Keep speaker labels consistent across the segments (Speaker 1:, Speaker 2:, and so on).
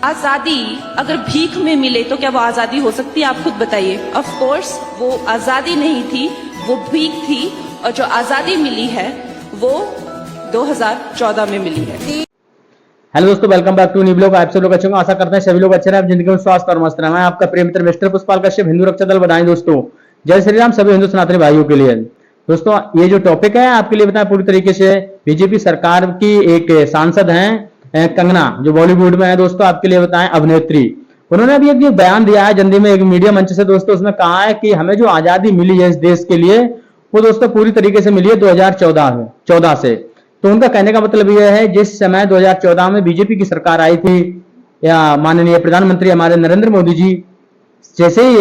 Speaker 1: आजादी अगर भीख में मिले तो क्या वो आजादी हो सकती है? आप खुद बताइए। ऑफ कोर्स वो आजादी नहीं थी, वो भीख थी। और जो आजादी मिली है वो 2014 में मिली है।
Speaker 2: हेलो दोस्तों, welcome back to new blog. आप सब लोग अच्छे होंगे, आशा करते हैं सभी लोग अच्छे रहे, आप जिंदगी में स्वास्थ्य और मस्त रहे। मैं आपका प्रिय मित्र मिस्टर पुष्पाल कश्यप, हिंदू रक्षा दल बधाई दोस्तों। जय श्री राम सभी हिंदू सनातनी भाइयों के लिए। दोस्तों ये जो टॉपिक है आपके लिए बताएं पूरी तरीके से। बीजेपी सरकार की एक सांसद हैं कंगना, जो बॉलीवुड में है दोस्तों, आपके लिए बताएं अभिनेत्री। उन्होंने अभी एक बयान दिया है जल्दी में एक मीडिया मंच से दोस्तों। उसमें कहा है कि हमें जो आजादी मिली है इस देश के लिए वो दोस्तों पूरी तरीके से मिली है 2014 से। तो उनका कहने का मतलब यह है जिस समय 2014 में बीजेपी की सरकार आई थी या माननीय प्रधानमंत्री हमारे नरेंद्र मोदी जी जैसे ही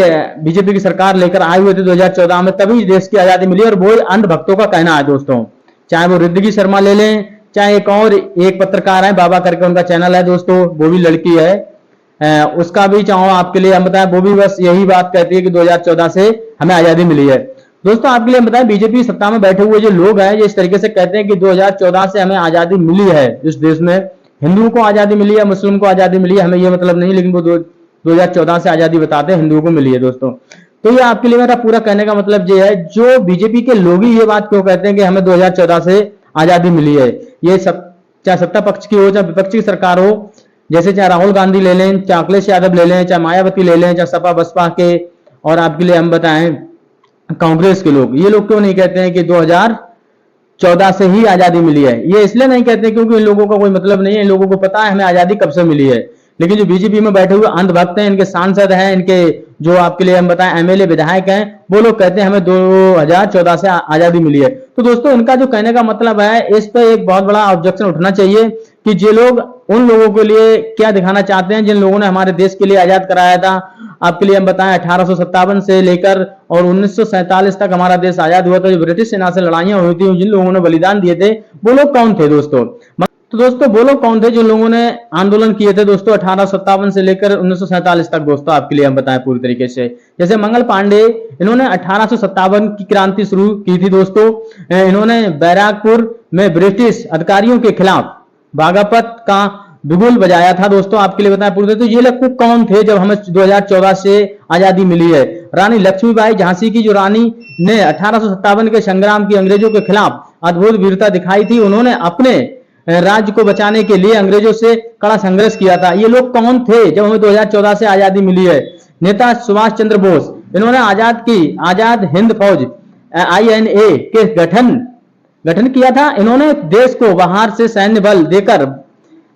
Speaker 2: बीजेपी की सरकार लेकर आए हुए थे 2014 में, तभी देश की आजादी मिली। और वो अंधभक्तों का कहना है दोस्तों, चाहे वो रिद्धि शर्मा ले लें, चाहे एक पत्रकार है बाबा करके उनका चैनल है दोस्तों, वो भी लड़की है, उसका भी चाहो आपके लिए हम बताएं, वो भी बस यही बात कहती है कि 2014 से हमें आजादी मिली है। दोस्तों आपके लिए बताएं बीजेपी सत्ता में बैठे हुए जो लोग हैं जो इस तरीके से कहते हैं कि 2014 से हमें आजादी मिली है इस देश में, हिंदुओं को आजादी मिली है, मुस्लिम को आजादी मिली है, हमें ये मतलब नहीं, लेकिन वो 2014 से आजादी बताते हैं हिंदुओं को मिली है दोस्तों। तो ये आपके लिए मेरा पूरा कहने का मतलब ये है, जो बीजेपी के लोग ही ये बात क्यों कहते हैं कि हमें 2014 से आजादी मिली है। ये सब चाहे सत्ता पक्ष की हो चाहे विपक्ष की सरकार हो, जैसे चाहे राहुल गांधी ले लें, चाहे अखिलेश यादव ले लें, चाहे मायावती ले लें, चाहे सपा बसपा के, और आपके लिए हम बताएं कांग्रेस के लोग, ये लोग क्यों नहीं कहते हैं कि 2014 से ही आजादी मिली है? ये इसलिए नहीं कहते क्योंकि इन लोगों का कोई मतलब नहीं है, इन लोगों को पता है हमें आजादी कब से मिली है। लेकिन जो बीजेपी में बैठे हुए अंधभक्त हैं, इनके सांसद हैं, इनके जो आपके लिए हम बताएं एमएलए विधायक हैं, वो लोग कहते हैं हमें 2014 से आजादी मिली है। तो दोस्तों इनका जो कहने का मतलब है, इस पर एक बहुत बड़ा ऑब्जेक्शन उठना चाहिए कि ये लोग उन लोगों के लिए क्या दिखाना चाहते हैं जिन लोगों ने हमारे देश के लिए आजाद कराया था। आपके लिए हम बताएं 1857 से लेकर और 1947 तक हमारा देश आजाद हुआ था। जो ब्रिटिश सेना से लड़ाइयां हुई थी, जिन लोगों ने बलिदान दिए थे, वो लोग कौन थे दोस्तों? तो दोस्तों वो लोग कौन थे जिन लोगों ने आंदोलन किए थे दोस्तों 1857 से लेकर 1947 तक दोस्तों? आपके लिए हम बताएं पूरी तरीके से। जैसे मंगल पांडे, इन्होंने 1857 की क्रांति शुरू की थी दोस्तों। इन्होंने बैराकपुर में ब्रिटिश अधिकारियों के खिलाफ बागापत का बिगुल बजाया था दोस्तों। आपके लिए बताएं पूरी। तो ये लोग कौन थे जब हमें 2014 से आजादी मिली है? रानी लक्ष्मीबाई झांसी की, जो रानी ने 1857 के संग्राम की अंग्रेजों के खिलाफ अद्भुत वीरता दिखाई थी। उन्होंने अपने राज्य को बचाने के लिए अंग्रेजों से कड़ा संघर्ष किया था। ये लोग कौन थे जब हमें 2014 से आजादी मिली है? नेता सुभाष चंद्र बोस, इन्होंने आजाद हिंद फौज INA के गठन किया था। इन्होंने देश को बाहर से सैन्य बल देकर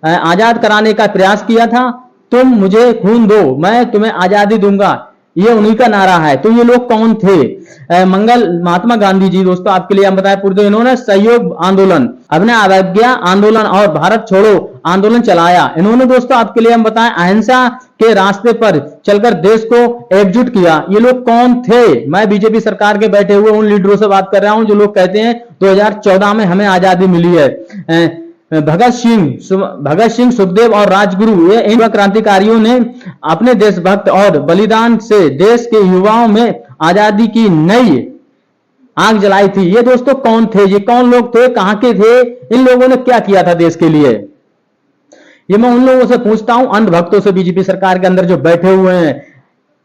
Speaker 2: आजाद कराने का प्रयास किया था। तुम मुझे खून दो, मैं तुम्हें आजादी दूंगा, ये उन्हीं का नारा है। तो ये लोग कौन थे? महात्मा गांधी जी दोस्तों, आपके लिए हम बताएं पूर्व, इन्होंने सहयोग आंदोलन, अभिनव अवज्ञा आंदोलन और भारत छोड़ो आंदोलन चलाया। इन्होंने दोस्तों आपके लिए हम बताएं अहिंसा के रास्ते पर चलकर देश को एकजुट किया। ये लोग कौन थे? मैं बीजेपी सरकार के बैठे हुए उन लीडरों से बात कर रहा हूं जो लोग कहते हैं 2014 में हमें आजादी मिली है। भगत सिंह, सुखदेव और राजगुरु, ये इन क्रांतिकारियों ने अपने देशभक्त और बलिदान से देश के युवाओं में आजादी की नई आग जलाई थी। ये दोस्तों कौन थे? ये कौन लोग थे? कहां के थे? इन लोगों ने क्या किया था देश के लिए? ये मैं उन लोगों से पूछता हूं, अंधभक्तों से, बीजेपी सरकार के अंदर जो बैठे हुए हैं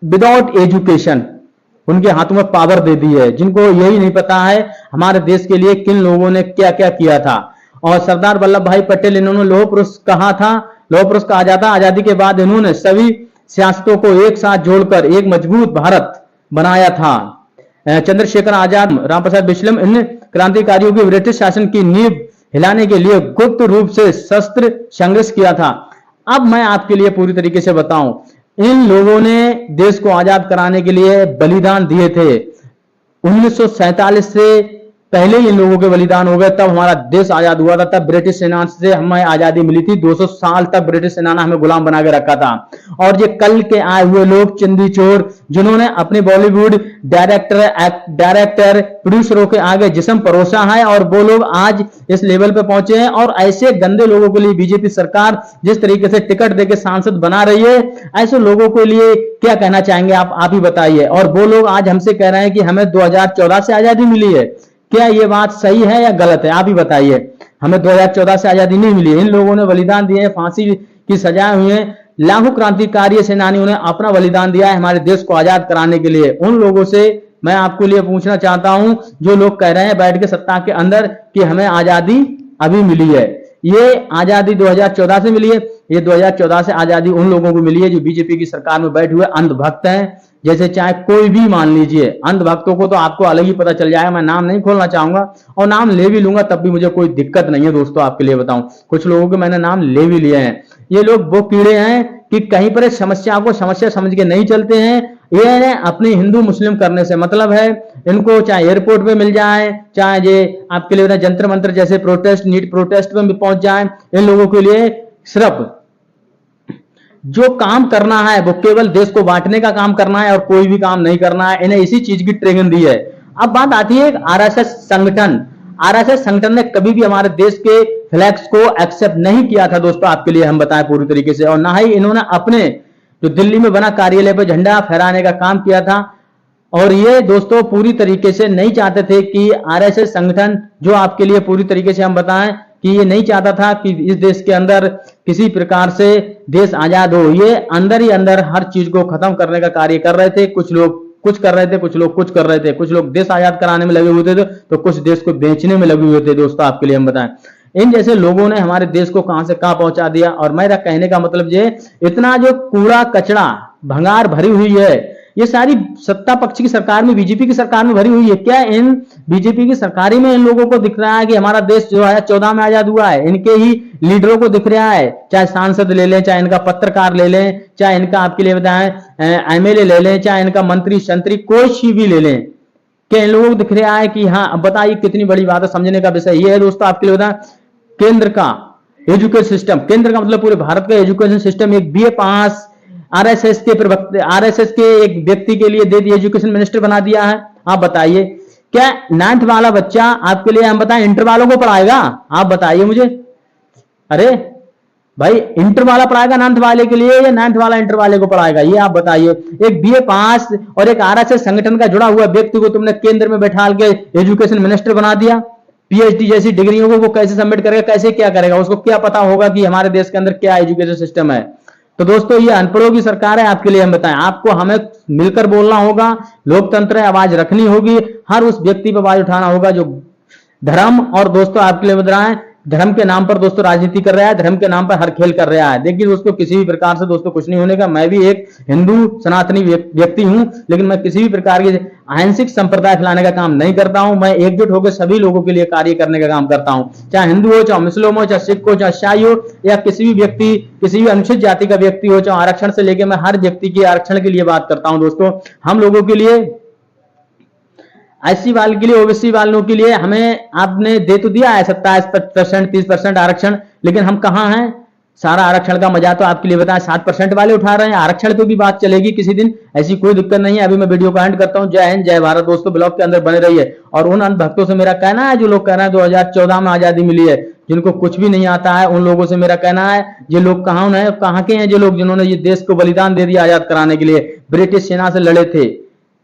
Speaker 2: विदाउट एजुकेशन, उनके हाथों में पावर दे दी है, जिनको यही नहीं पता है हमारे देश के लिए किन लोगों ने क्या क्या किया था। और सरदार वल्लभ भाई पटेल, इन्होंने लौह पुरुष कहा था, लौह पुरुष कहा जाता। आजादी के बाद इन्होंने सभी सियासतों को एक साथ जोड़कर एक मजबूत भारत बनाया था। चंद्रशेखर आजाद, रामप्रसाद बिस्मिल, इन क्रांतिकारियों की ब्रिटिश शासन की नींव हिलाने के लिए गुप्त रूप से शस्त्र संघर्ष किया था। अब मैं आपके लिए पूरी तरीके से बताऊं, इन लोगों ने देश को आजाद कराने के लिए बलिदान दिए थे। 1947 से पहले इन लोगों के बलिदान हो गए, तब हमारा देश आजाद हुआ था। तब ब्रिटिश सेना से हमें आजादी मिली थी। 200 साल तक ब्रिटिश सेना ने हमें गुलाम बना के रखा था। और ये कल के आए हुए लोग चिंदी चोर, जिन्होंने अपने बॉलीवुड डायरेक्टर प्रोड्यूसरों के आगे जिस्म परोसा है, और वो लोग आज इस लेवल पे पहुंचे हैं। और ऐसे गंदे लोगों के लिए बीजेपी सरकार जिस तरीके से टिकट देके सांसद बना रही है, ऐसे लोगों के लिए क्या कहना चाहेंगे आप ही बताइए। और वो लोग आज हमसे कह रहे हैं कि हमें 2014 से आजादी मिली है। क्या ये बात सही है या गलत है? आप ही बताइए। हमें 2014 से आजादी नहीं मिली है। इन लोगों ने बलिदान दिए हैं, फांसी की सजा हुई है, लाखों क्रांतिकारी सेनानियों ने अपना बलिदान दिया है हमारे देश को आजाद कराने के लिए। उन लोगों से मैं आपको लिए पूछना चाहता हूं जो लोग कह रहे हैं बैठ के सत्ता के अंदर कि हमें आजादी अभी मिली है। ये आजादी 2014 से मिली है। ये 2014 से आजादी उन लोगों को मिली है जो बीजेपी की सरकार में बैठे हुए अंधभक्त हैं। जैसे चाहे कोई भी मान लीजिए, अंधभक्तों को तो आपको अलग ही पता चल जाएगा। मैं नाम नहीं खोलना चाहूंगा और नाम ले भी लूंगा तब भी मुझे कोई दिक्कत नहीं है दोस्तों। आपके लिए बताऊं, कुछ लोगों के मैंने नाम ले भी लिए हैं। ये लोग वो कीड़े हैं कि कहीं पर समस्या को समस्या समझ के नहीं चलते हैं। ये अपनी हिंदू मुस्लिम करने से मतलब है। इनको चाहे एयरपोर्ट पे मिल जाए, चाहे ये आपके लिए जंतर मंत्र जैसे प्रोटेस्ट, नीट प्रोटेस्ट में भी पहुंच जाए, इन लोगों के लिए सिर्फ जो काम करना है वो केवल देश को बांटने का काम करना है और कोई भी काम नहीं करना है। इन्हें इसी चीज की ट्रेनिंग दी है। अब बात आती है आरएसएस संगठन। आरएसएस संगठन ने कभी भी हमारे देश के फ्लैग्स को एक्सेप्ट नहीं किया था दोस्तों। आपके लिए हम बताएं पूरी तरीके से, और ना ही इन्होंने अपने जो दिल्ली में बना कार्यालय पर झंडा फहराने का काम किया था। और ये दोस्तों पूरी तरीके से नहीं चाहते थे कि आरएसएस संगठन, जो आपके लिए पूरी तरीके से हम बताएं कि ये नहीं चाहता था कि इस देश के अंदर किसी प्रकार से देश आजाद हो। ये अंदर ही अंदर हर चीज को खत्म करने का कार्य कर रहे थे। कुछ लोग कुछ कर रहे थे, कुछ लोग कुछ कर रहे थे। कुछ लोग देश आजाद कराने में लगे हुए थे तो कुछ देश को बेचने में लगे हुए थे दोस्तों। आपके लिए हम बताएं, इन जैसे लोगों ने हमारे देश को कहां से कहां पहुंचा दिया। और मेरा कहने का मतलब ये, इतना जो कूड़ा कचड़ा भंगार भरी हुई है, ये सारी सत्ता पक्ष की सरकार में, बीजेपी की सरकार में भरी हुई है। क्या इन बीजेपी की सरकारी में इन लोगों को दिख रहा है कि हमारा देश 2014 में आजाद हुआ है? इनके ही लीडरों को दिख रहा है, चाहे सांसद ले लें, चाहे इनका पत्रकार ले लें, चाहे इनका आपके लिए बताएं एमएलए ले लें, चाहे इनका मंत्री संतरी कोई भी ले लें, क्या इन लोगों को दिख रहा है कि हाँ? अब बताइए कितनी बड़ी बात है। समझने का विषय ये है दोस्तों। आपके लिए बताएं, केंद्र का एजुकेशन सिस्टम, केंद्र का मतलब पूरे भारत का एजुकेशन सिस्टम एक बीए पास आरएसएस के एक व्यक्ति के लिए दे दिया, एजुकेशन मिनिस्टर बना दिया है। आप बताइए, क्या 9th वाला बच्चा आपके लिए हम बताएं इंटर वालों को पढ़ाएगा? आप बताइए मुझे। अरे भाई, इंटर वाला पढ़ाएगा 9th वाले के लिए या 9th वाला इंटर वाले को पढ़ाएगा? ये आप बताइए। एक बीए पास और एक आरएसएस संगठन का जुड़ा हुआ व्यक्ति को तुमने केंद्र में बैठा के एजुकेशन मिनिस्टर बना दिया। पीएचडी जैसी डिग्रियों को वो कैसे सबमिट करेगा, कैसे क्या करेगा? उसको क्या पता होगा कि हमारे देश के अंदर क्या एजुकेशन सिस्टम है? तो दोस्तों, ये अनपढ़ों की सरकार है। आपके लिए हम बताएं, आपको हमें मिलकर बोलना होगा, लोकतंत्र है, आवाज रखनी होगी, हर उस व्यक्ति पर आवाज उठाना होगा जो धर्म और दोस्तों आपके लिए बता रहे हैं, धर्म के नाम पर दोस्तों राजनीति कर रहा है, धर्म के नाम पर हर खेल कर रहा है। देखिए दोस्तों, किसी भी प्रकार से दोस्तों कुछ नहीं होने का। मैं भी एक हिंदू सनातनी व्यक्ति हूं, लेकिन मैं किसी भी प्रकार के अहिंसक संप्रदाय फैलाने का काम नहीं करता हूं। मैं एकजुट होकर सभी लोगों के लिए कार्य करने का काम करता हूं, चाहे हिंदू हो, चाहे मुस्लिम हो, चाहे सिख हो, चाहे ईसाई हो, या किसी भी व्यक्ति, किसी भी अनुसूचित जाति का व्यक्ति हो, चाहे आरक्षण से लेकर मैं हर व्यक्ति के आरक्षण के लिए बात करता हूं दोस्तों। हम लोगों के लिए, एससी वाले के लिए, ओबीसी वालों के लिए हमें आपने दे तो दिया है 27%, 30% आरक्षण, लेकिन हम कहां हैं? सारा आरक्षण का मजा तो आपके लिए बताया 7% वाले उठा रहे हैं। आरक्षण पे भी बात चलेगी किसी दिन, ऐसी कोई दिक्कत नहीं है। अभी मैं वीडियो का एंड करता हूं। जय हिंद, जय भारत दोस्तों। ब्लॉग के अंदर बने रहिए। और उन अंधभक्तों से मेरा कहना है जो लोग कह रहे हैं 2014 में आजादी मिली है, जिनको कुछ भी नहीं आता है, उन लोगों से मेरा कहना है, ये लोग कहां है, कहां के हैं जो लोग जिन्होंने ये देश को बलिदान दे दिया आजाद कराने के लिए? ब्रिटिश सेना से लड़े थे।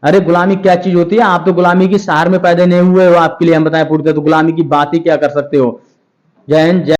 Speaker 2: अरे गुलामी क्या चीज होती है? आप तो गुलामी की सहार में पैदा नहीं हुए हो। आपके लिए हम बताएं पूरी तरह, तो गुलामी की बात ही क्या कर सकते हो? जय हिंद, जय